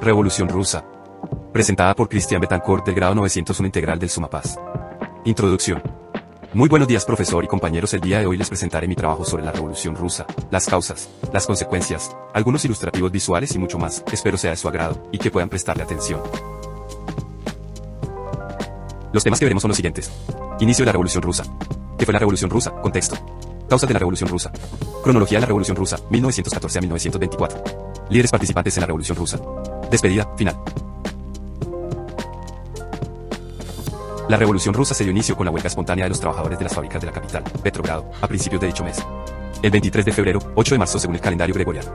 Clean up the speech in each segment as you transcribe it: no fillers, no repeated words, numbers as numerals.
Revolución Rusa. Presentada por Cristian Betancourt del grado 901 integral del Sumapaz. Introducción. Muy buenos días, profesor y compañeros. El día de hoy les presentaré mi trabajo sobre la Revolución Rusa, las causas, las consecuencias, algunos ilustrativos visuales y mucho más. Espero sea de su agrado y que puedan prestarle atención. Los temas que veremos son los siguientes. Inicio de la Revolución Rusa. ¿Qué fue la Revolución Rusa? Contexto. Causas de la Revolución Rusa. Cronología de la Revolución Rusa, 1914 a 1924. Líderes participantes en la Revolución Rusa. Despedida, final. La Revolución Rusa se dio inicio con la huelga espontánea de los trabajadores de las fábricas de la capital, Petrogrado, a principios de dicho mes. El 23 de febrero, 8 de marzo según el calendario gregoriano.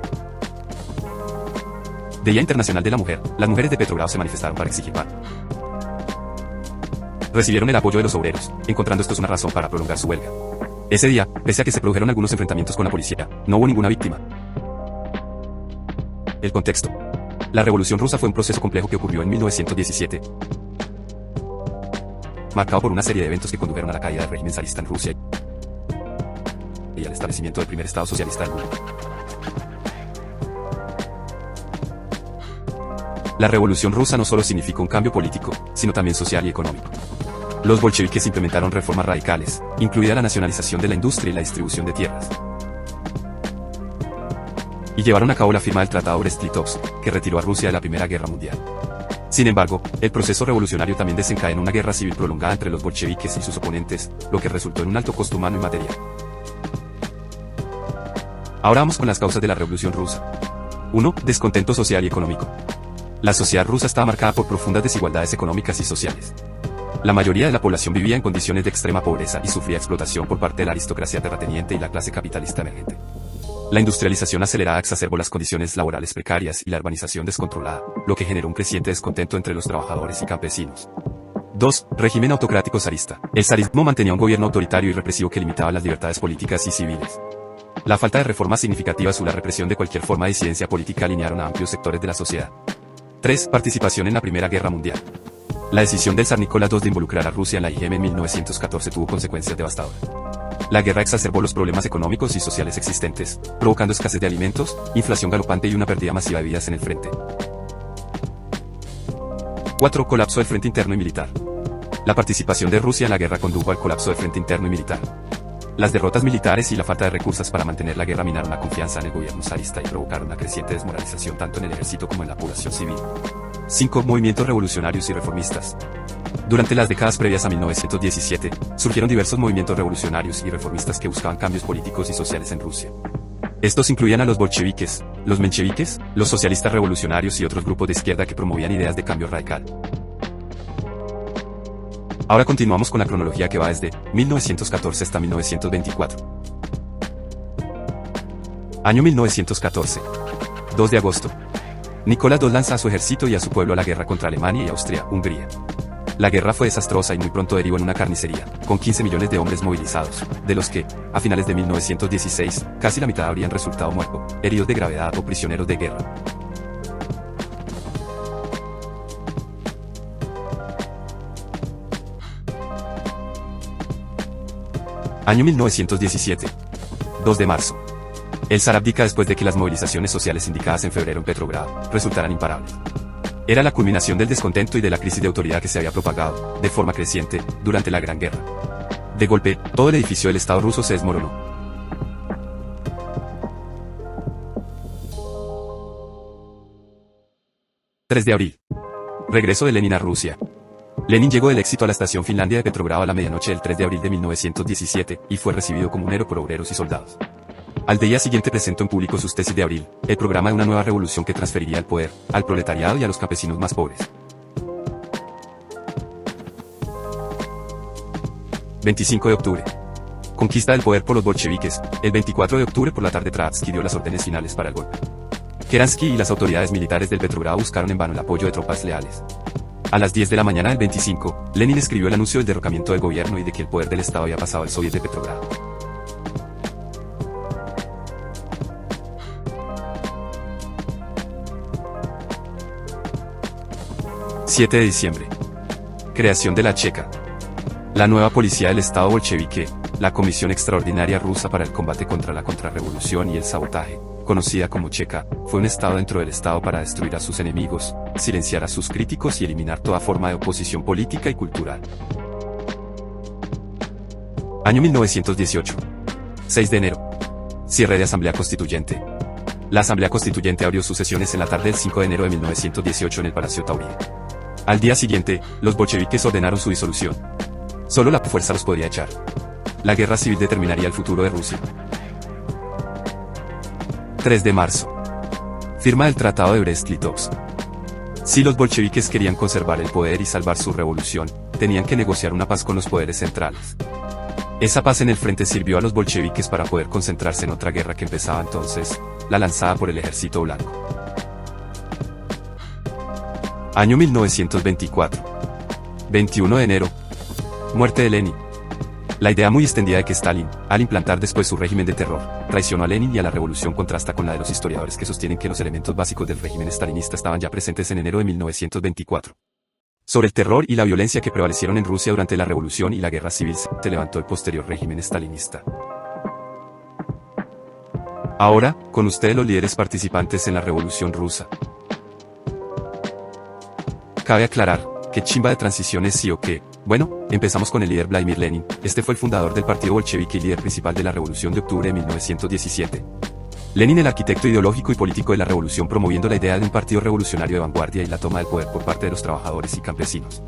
Día Internacional de la Mujer, las mujeres de Petrogrado se manifestaron para exigir pan. Recibieron el apoyo de los obreros, encontrando estos una razón para prolongar su huelga. Ese día, pese a que se produjeron algunos enfrentamientos con la policía, no hubo ninguna víctima. El contexto. La Revolución Rusa fue un proceso complejo que ocurrió en 1917. Marcado por una serie de eventos que condujeron a la caída del régimen zarista en Rusia y al establecimiento del primer Estado socialista del mundo. La Revolución Rusa no solo significó un cambio político, sino también social y económico. Los bolcheviques implementaron reformas radicales, incluida la nacionalización de la industria y la distribución de tierras. Y llevaron a cabo la firma del Tratado Brest-Litovsk, que retiró a Rusia de la Primera Guerra Mundial. Sin embargo, el proceso revolucionario también desencadenó una guerra civil prolongada entre los bolcheviques y sus oponentes, lo que resultó en un alto costo humano y material. Ahora vamos con las causas de la Revolución Rusa. 1. Descontento social y económico. La sociedad rusa estaba marcada por profundas desigualdades económicas y sociales. La mayoría de la población vivía en condiciones de extrema pobreza y sufría explotación por parte de la aristocracia terrateniente y la clase capitalista emergente. La industrialización acelerada exacerbó las condiciones laborales precarias y la urbanización descontrolada, lo que generó un creciente descontento entre los trabajadores y campesinos. 2. Régimen autocrático zarista. El zarismo mantenía un gobierno autoritario y represivo que limitaba las libertades políticas y civiles. La falta de reformas significativas o la represión de cualquier forma de disidencia política alinearon a amplios sectores de la sociedad. 3. Participación en la Primera Guerra Mundial. La decisión del zar Nicolás II de involucrar a Rusia en la IGM en 1914 tuvo consecuencias devastadoras. La guerra exacerbó los problemas económicos y sociales existentes, provocando escasez de alimentos, inflación galopante y una pérdida masiva de vidas en el frente. 4. Colapso del frente interno y militar. La participación de Rusia en la guerra condujo al colapso del frente interno y militar. Las derrotas militares y la falta de recursos para mantener la guerra minaron la confianza en el gobierno zarista y provocaron una creciente desmoralización tanto en el ejército como en la población civil. 5. Movimientos revolucionarios y reformistas. Durante las décadas previas a 1917, surgieron diversos movimientos revolucionarios y reformistas que buscaban cambios políticos y sociales en Rusia. Estos incluían a los bolcheviques, los mencheviques, los socialistas revolucionarios y otros grupos de izquierda que promovían ideas de cambio radical. Ahora continuamos con la cronología que va desde 1914 hasta 1924. Año 1914. 2 de agosto. Nicolás II lanza a su ejército y a su pueblo a la guerra contra Alemania y Austria-Hungría. La guerra fue desastrosa y muy pronto derivó en una carnicería, con 15 millones de hombres movilizados, de los que, a finales de 1916, casi la mitad habrían resultado muertos, heridos de gravedad o prisioneros de guerra. Año 1917. 2 de marzo. El zar abdica después de que las movilizaciones sociales indicadas en febrero en Petrogrado resultaran imparables. Era la culminación del descontento y de la crisis de autoridad que se había propagado, de forma creciente, durante la Gran Guerra. De golpe, todo el edificio del Estado ruso se desmoronó. ...3 de abril. Regreso de Lenin a Rusia. Lenin llegó del éxito a la estación Finlandia de Petrogrado a la medianoche del 3 de abril de 1917, y fue recibido como un héroe por obreros y soldados. Al día siguiente presentó en público sus tesis de abril, el programa de una nueva revolución que transferiría el poder al proletariado y a los campesinos más pobres. 25 de octubre. Conquista del poder por los bolcheviques. El 24 de octubre por la tarde Trotsky dio las órdenes finales para el golpe. Kerensky y las autoridades militares del Petrogrado buscaron en vano el apoyo de tropas leales. A las 10 de la mañana del 25, Lenin escribió el anuncio del derrocamiento del gobierno y de que el poder del Estado había pasado al Soviet de Petrogrado. 7 de diciembre. Creación de la Cheka. La nueva policía del Estado bolchevique, La Comisión Extraordinaria Rusa para el Combate contra la Contrarrevolución y el Sabotaje, conocida como Cheka, fue un estado dentro del estado para destruir a sus enemigos, silenciar a sus críticos y eliminar toda forma de oposición política y cultural. Año 1918. 6 de enero. Cierre de Asamblea Constituyente. La Asamblea Constituyente abrió sus sesiones en la tarde del 5 de enero de 1918 en el Palacio Tauride. Al día siguiente, los bolcheviques ordenaron su disolución. Solo la fuerza los podría echar. La guerra civil determinaría el futuro de Rusia. 3 de marzo. Firma del Tratado de Brest-Litovsk. Si los bolcheviques querían conservar el poder y salvar su revolución, tenían que negociar una paz con los poderes centrales. Esa paz en el frente sirvió a los bolcheviques para poder concentrarse en otra guerra que empezaba entonces, la lanzada por el Ejército Blanco. Año 1924. 21 de enero. Muerte de Lenin. La idea muy extendida de que Stalin, al implantar después su régimen de terror, traicionó a Lenin y a la revolución contrasta con la de los historiadores que sostienen que los elementos básicos del régimen stalinista estaban ya presentes en enero de 1924. Sobre el terror y la violencia que prevalecieron en Rusia durante la revolución y la guerra civil se levantó el posterior régimen stalinista. Ahora, con ustedes los líderes participantes en la revolución rusa. Cabe aclarar que chimba de transición es sí o qué. Bueno, empezamos con el líder Vladimir Lenin. Este fue el fundador del partido bolchevique y líder principal de la Revolución de Octubre de 1917. Lenin, el arquitecto ideológico y político de la revolución, promoviendo la idea de un partido revolucionario de vanguardia y la toma del poder por parte de los trabajadores y campesinos.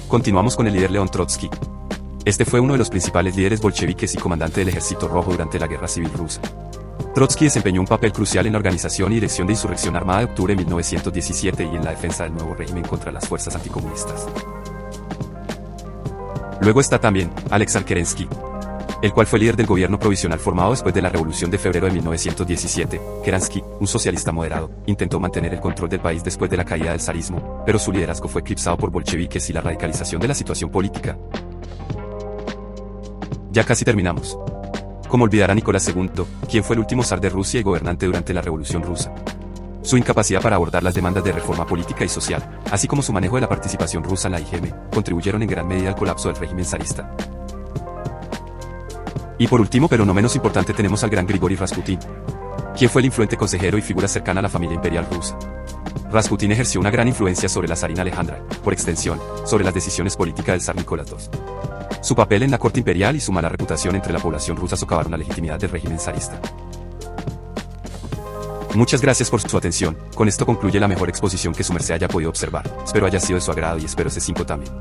Continuamos con el líder León Trotsky. Este fue uno de los principales líderes bolcheviques y comandante del Ejército Rojo durante la Guerra Civil Rusa. Trotsky desempeñó un papel crucial en la organización y dirección de insurrección armada de octubre de 1917 y en la defensa del nuevo régimen contra las fuerzas anticomunistas. Luego está también Alexei Kerensky, el cual fue líder del gobierno provisional formado después de la Revolución de febrero de 1917. Kerensky, un socialista moderado, intentó mantener el control del país después de la caída del zarismo, pero su liderazgo fue eclipsado por bolcheviques y la radicalización de la situación política. Ya casi terminamos. ¿Cómo olvidar a Nicolás II, quien fue el último zar de Rusia y gobernante durante la Revolución Rusa? Su incapacidad para abordar las demandas de reforma política y social, así como su manejo de la participación rusa en la IGM, contribuyeron en gran medida al colapso del régimen zarista. Y por último, pero no menos importante, tenemos al gran Grigori Rasputin, quien fue el influente consejero y figura cercana a la familia imperial rusa. Rasputin ejerció una gran influencia sobre la zarina Alejandra, por extensión, sobre las decisiones políticas del zar Nicolás II. Su papel en la corte imperial y su mala reputación entre la población rusa socavaron la legitimidad del régimen zarista. Muchas gracias por su atención. Con esto concluye la mejor exposición que su merced haya podido observar. Espero haya sido de su agrado y espero ese 5 también.